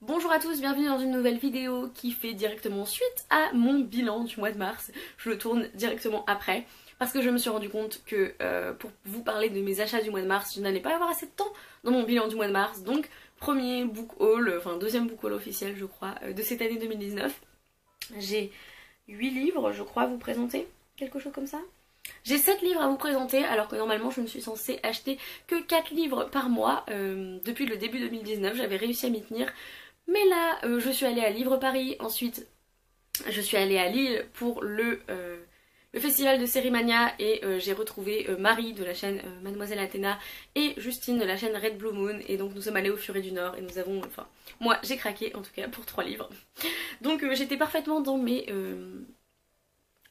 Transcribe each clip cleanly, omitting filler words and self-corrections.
Bonjour à tous, bienvenue dans une nouvelle vidéo qui fait directement suite à mon bilan du mois de mars. Je le tourne directement après parce que je me suis rendu compte que pour vous parler de mes achats du mois de mars, je n'allais pas avoir assez de temps dans mon bilan du mois de mars. Donc premier book haul, enfin deuxième book haul officiel je crois, de cette année 2019. J'ai 8 livres je crois à vous présenter, quelque chose comme ça. J'ai 7 livres à vous présenter alors que normalement je ne suis censée acheter que 4 livres par mois. Depuis le début 2019 j'avais réussi à m'y tenir. Mais là je suis allée à Livre Paris, ensuite je suis allée à Lille pour le festival de Sérimania et j'ai retrouvé Marie de la chaîne Mademoiselle Athéna et Justine de la chaîne Red Blue Moon, et donc nous sommes allés au Furet du Nord et nous avons, enfin moi j'ai craqué en tout cas pour 3 livres. Donc j'étais parfaitement dans mes...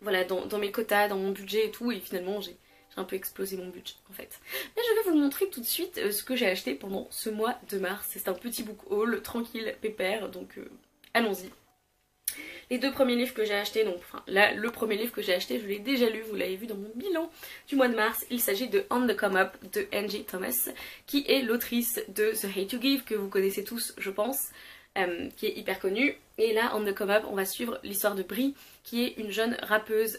voilà, dans mes quotas, dans mon budget et tout, et finalement j'ai un peu explosé mon budget en fait. Mais je vais vous montrer tout de suite ce que j'ai acheté pendant ce mois de mars. C'est un petit book haul, tranquille, pépère, donc allons-y. Les deux premiers livres que j'ai achetés, donc enfin là, le premier livre que j'ai acheté, je l'ai déjà lu, vous l'avez vu dans mon bilan du mois de mars. Il s'agit de On the Come Up de Angie Thomas, qui est l'autrice de The Hate You Give, que vous connaissez tous je pense. Qui est hyper connue. Et là, On the Come Up, on va suivre l'histoire de Brie, qui est une jeune rappeuse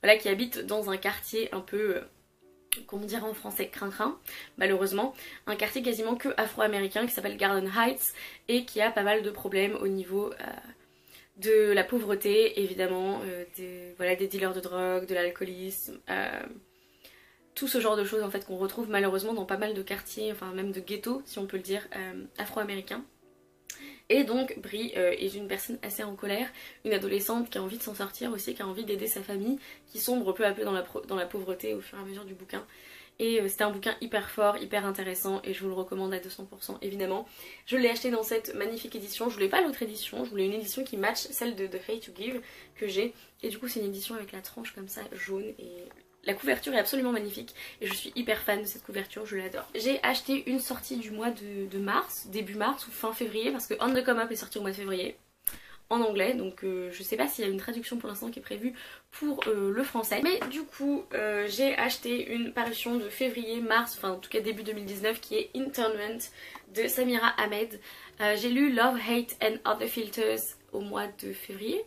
voilà, qui habite dans un quartier un peu, comment dire en français, crin-crin, malheureusement. Un quartier quasiment que afro-américain qui s'appelle Garden Heights et qui a pas mal de problèmes au niveau de la pauvreté, évidemment, voilà, des dealers de drogue, de l'alcoolisme, tout ce genre de choses en fait qu'on retrouve malheureusement dans pas mal de quartiers, enfin même de ghettos si on peut le dire, afro-américains. Et donc Brie est une personne assez en colère, une adolescente qui a envie de s'en sortir aussi, qui a envie d'aider sa famille, qui sombre peu à peu dans la pauvreté au fur et à mesure du bouquin. Et c'était un bouquin hyper fort, hyper intéressant et je vous le recommande à 200% évidemment. Je l'ai acheté dans cette magnifique édition, je voulais pas l'autre édition, je voulais une édition qui match celle de The Hate You Give que j'ai. Et du coup c'est une édition avec la tranche comme ça jaune et... la couverture est absolument magnifique et je suis hyper fan de cette couverture, je l'adore. J'ai acheté une sortie du mois de mars, début mars ou fin février, parce que On the Come Up est sorti au mois de février en anglais, donc je sais pas s'il y a une traduction pour l'instant qui est prévue pour le français. Mais du coup j'ai acheté une parution de février-mars, enfin en tout cas début 2019, qui est Internment de Samira Ahmed. J'ai lu Love, Hate and Other Filters au mois de février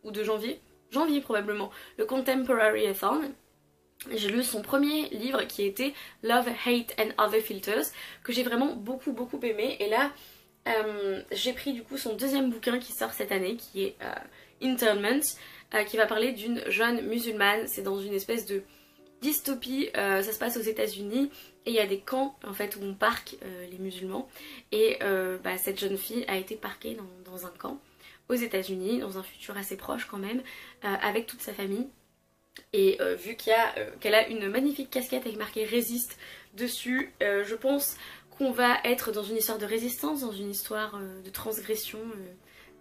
ou de janvier probablement, le Contemporary Athon. J'ai lu son premier livre qui était Love, Hate and Other Filters, que j'ai vraiment beaucoup aimé. Et là j'ai pris du coup son deuxième bouquin qui sort cette année, qui est Internment, qui va parler d'une jeune musulmane. C'est dans une espèce de dystopie, ça se passe aux États-Unis et il y a des camps en fait où on parque les musulmans. Et cette jeune fille a été parquée dans un camp aux États-Unis, dans un futur assez proche quand même, avec toute sa famille. Et vu qu'elle a une magnifique casquette avec marqué résiste dessus, je pense qu'on va être dans une histoire de résistance, dans une histoire de transgression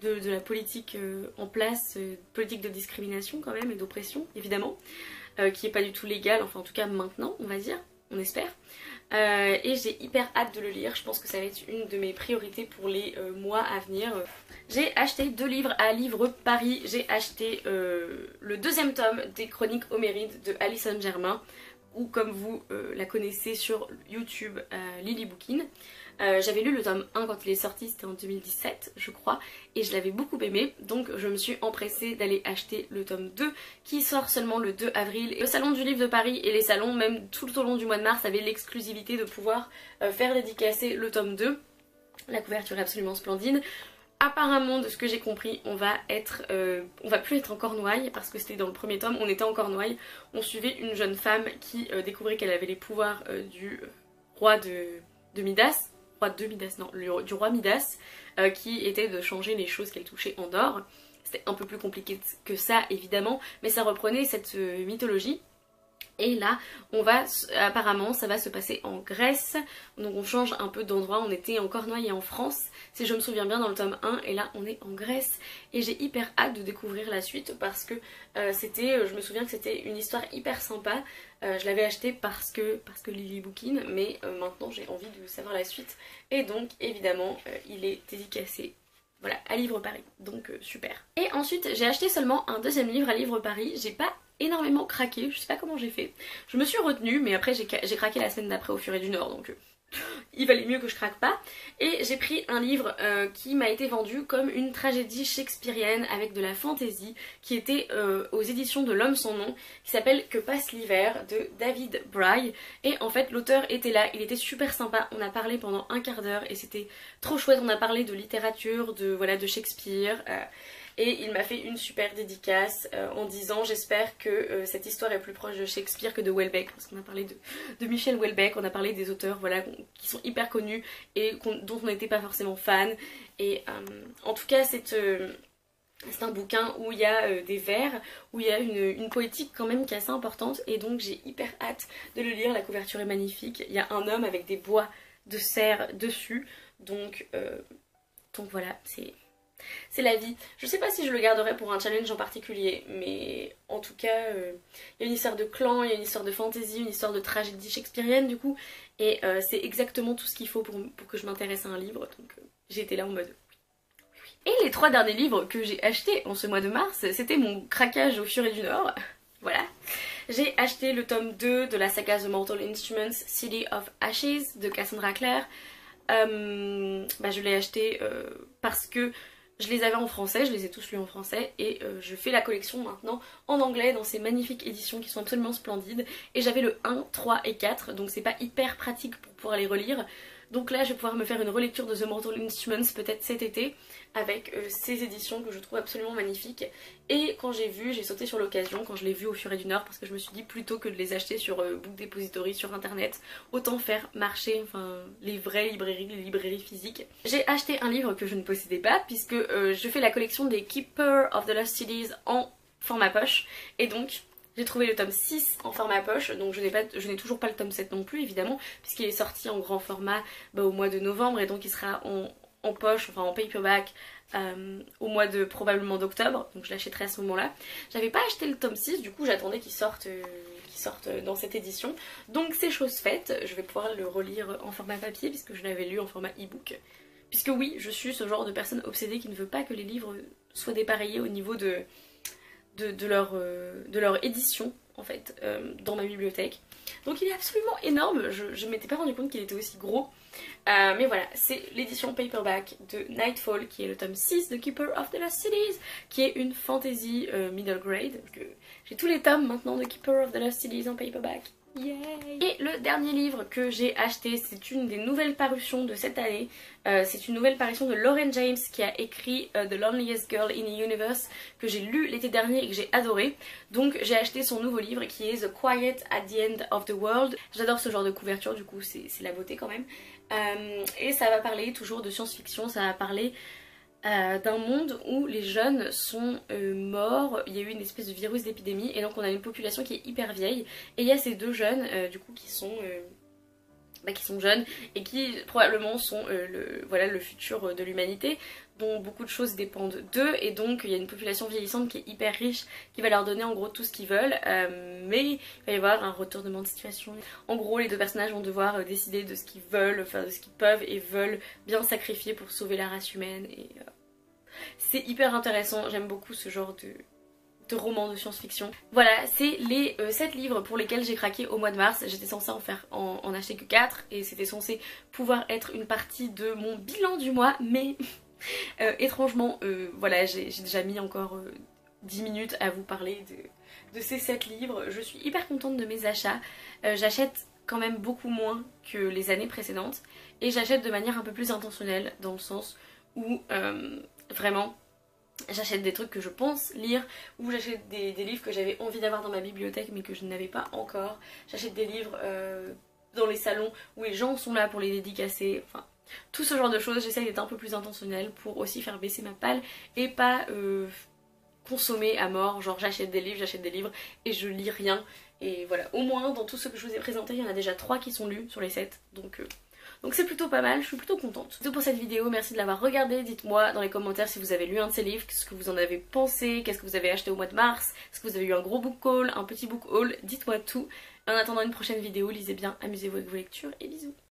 de la politique en place, politique de discrimination quand même et d'oppression évidemment, qui est pas du tout légale, enfin en tout cas maintenant on va dire, on espère. Et j'ai hyper hâte de le lire, je pense que ça va être une de mes priorités pour les mois à venir. J'ai acheté 2 livres à Livre Paris, j'ai acheté le deuxième tome des Chroniques Homérides de Alison Germain, ou comme vous la connaissez sur YouTube, Lily Bookin. J'avais lu le tome 1 quand il est sorti, c'était en 2017 je crois, et je l'avais beaucoup aimé, donc je me suis empressée d'aller acheter le tome 2 qui sort seulement le 2 avril. Et le salon du livre de Paris et les salons même tout au long du mois de mars avaient l'exclusivité de pouvoir faire dédicacer le tome 2. La couverture est absolument splendide. Apparemment, de ce que j'ai compris, on va plus être en Cornouailles, parce que c'était dans le premier tome, on était en Cornouailles. On suivait une jeune femme qui découvrait qu'elle avait les pouvoirs du roi de Midas, du roi Midas, qui était de changer les choses qu'elle touchait en or. C'était un peu plus compliqué que ça évidemment, mais ça reprenait cette mythologie. Et là, apparemment, ça va se passer en Grèce, donc on change un peu d'endroit. On était en Cornouailles et en France, si je me souviens bien, dans le tome 1, et là on est en Grèce. Et j'ai hyper hâte de découvrir la suite parce que je me souviens que c'était une histoire hyper sympa. Je l'avais acheté parce que Lily Bookin, mais maintenant j'ai envie de savoir la suite. Et donc, évidemment, il est dédicacé. Voilà, à Livre Paris, donc super. Et ensuite, j'ai acheté seulement un deuxième livre à Livre Paris. J'ai pas énormément craqué, je sais pas comment j'ai fait. Je me suis retenue, mais après j'ai craqué la semaine d'après au Furet du Nord, donc il valait mieux que je craque pas. Et j'ai pris un livre qui m'a été vendu comme une tragédie shakespearienne avec de la fantaisie, qui était aux éditions de L'Homme sans nom, qui s'appelle Que passe l'hiver de David Bry. Et en fait l'auteur était là, il était super sympa, on a parlé pendant un quart d'heure et c'était trop chouette, on a parlé de littérature, de Shakespeare. Et il m'a fait une super dédicace en disant j'espère que cette histoire est plus proche de Shakespeare que de Houellebecq, parce qu'on a parlé de Michel Houellebecq, on a parlé des auteurs voilà, qui sont hyper connus et dont on n'était pas forcément fan. Et en tout cas c'est un bouquin où il y a des vers, où il y a une poétique quand même qui est assez importante, et donc j'ai hyper hâte de le lire. La couverture est magnifique, il y a un homme avec des bois de serre dessus, donc voilà, c'est la vie. Je sais pas si je le garderai pour un challenge en particulier, mais en tout cas, il y a une histoire de clan, il y a une histoire de fantasy, une histoire de tragédie shakespearienne du coup, et c'est exactement tout ce qu'il faut pour que je m'intéresse à un livre, donc j'ai été là en mode oui. Et les 3 derniers livres que j'ai achetés en ce mois de mars, c'était mon craquage au Furet du Nord, voilà. J'ai acheté le tome 2 de la saga The Mortal Instruments, City of Ashes de Cassandra Clare. Je l'ai acheté parce que je les avais en français, je les ai tous lus en français, et je fais la collection maintenant en anglais dans ces magnifiques éditions qui sont absolument splendides. Et j'avais le 1, 3 et 4, donc c'est pas hyper pratique pour pouvoir les relire. Donc là je vais pouvoir me faire une relecture de The Mortal Instruments peut-être cet été avec ces éditions que je trouve absolument magnifiques. Et quand j'ai sauté sur l'occasion quand je l'ai vu au Furet du Nord, parce que je me suis dit plutôt que de les acheter sur Book Depository sur internet, autant faire marcher les vraies librairies, les librairies physiques. J'ai acheté un livre que je ne possédais pas puisque je fais la collection des Keeper of the Lost Cities en format poche, et donc j'ai trouvé le tome 6 en format poche, donc je n'ai toujours pas le tome 7 non plus évidemment, puisqu'il est sorti en grand format au mois de novembre, et donc il sera en poche, enfin en paperback au mois de probablement d'octobre, donc je l'achèterai à ce moment-là. J'avais pas acheté le tome 6, du coup j'attendais qu'il sorte dans cette édition, donc c'est chose faite, je vais pouvoir le relire en format papier puisque je l'avais lu en format e-book. Puisque oui, je suis ce genre de personne obsédée qui ne veut pas que les livres soient dépareillés au niveau de leur édition en fait dans ma bibliothèque. Donc il est absolument énorme, je m'étais pas rendu compte qu'il était aussi gros. Mais voilà, c'est l'édition paperback de Nightfall qui est le tome 6 de Keeper of the Lost Cities, qui est une fantasy middle grade. J'ai tous les tomes maintenant de Keeper of the Lost Cities en paperback. Yay! Et le dernier livre que j'ai acheté, c'est une des nouvelles parutions de cette année. C'est une nouvelle parution de Lauren James qui a écrit The Loneliest Girl in the Universe, que j'ai lu l'été dernier et que j'ai adoré. Donc j'ai acheté son nouveau livre qui est The Quiet at the End of the World. J'adore ce genre de couverture, du coup c'est la beauté quand même. Et ça va parler toujours de science-fiction, ça va parler d'un monde où les jeunes sont morts, il y a eu une espèce de virus d'épidémie, et donc on a une population qui est hyper vieille, et il y a ces 2 jeunes du coup qui sont jeunes et qui probablement sont le futur de l'humanité, dont beaucoup de choses dépendent d'eux, et donc il y a une population vieillissante qui est hyper riche, qui va leur donner en gros tout ce qu'ils veulent, mais il va y avoir un retournement de situation. En gros les 2 personnages vont devoir décider de ce qu'ils veulent, enfin de ce qu'ils peuvent et veulent bien sacrifier pour sauver la race humaine, et c'est hyper intéressant, j'aime beaucoup ce genre de roman de science-fiction. Voilà, c'est les 7 livres pour lesquels j'ai craqué au mois de mars. J'étais censée en acheter que 4 et c'était censé pouvoir être une partie de mon bilan du mois, mais étrangement, voilà, j'ai déjà mis encore 10 minutes à vous parler de ces 7 livres. Je suis hyper contente de mes achats. J'achète quand même beaucoup moins que les années précédentes, et j'achète de manière un peu plus intentionnelle, dans le sens où vraiment j'achète des trucs que je pense lire, ou j'achète des livres que j'avais envie d'avoir dans ma bibliothèque mais que je n'avais pas encore. J'achète des livres dans les salons où les gens sont là pour les dédicacer, enfin tout ce genre de choses. J'essaye d'être un peu plus intentionnelle pour aussi faire baisser ma palle et pas consommer à mort, genre j'achète des livres et je lis rien. Et voilà, au moins dans tout ce que je vous ai présenté, il y en a déjà 3 qui sont lus sur les 7, donc c'est plutôt pas mal, je suis plutôt contente. C'est tout pour cette vidéo, merci de l'avoir regardée. Dites-moi dans les commentaires si vous avez lu un de ces livres, qu'est-ce que vous en avez pensé, qu'est-ce que vous avez acheté au mois de mars, est-ce que vous avez eu un gros book haul, un petit book haul, dites-moi tout. En attendant une prochaine vidéo, lisez bien, amusez-vous avec vos lectures et bisous.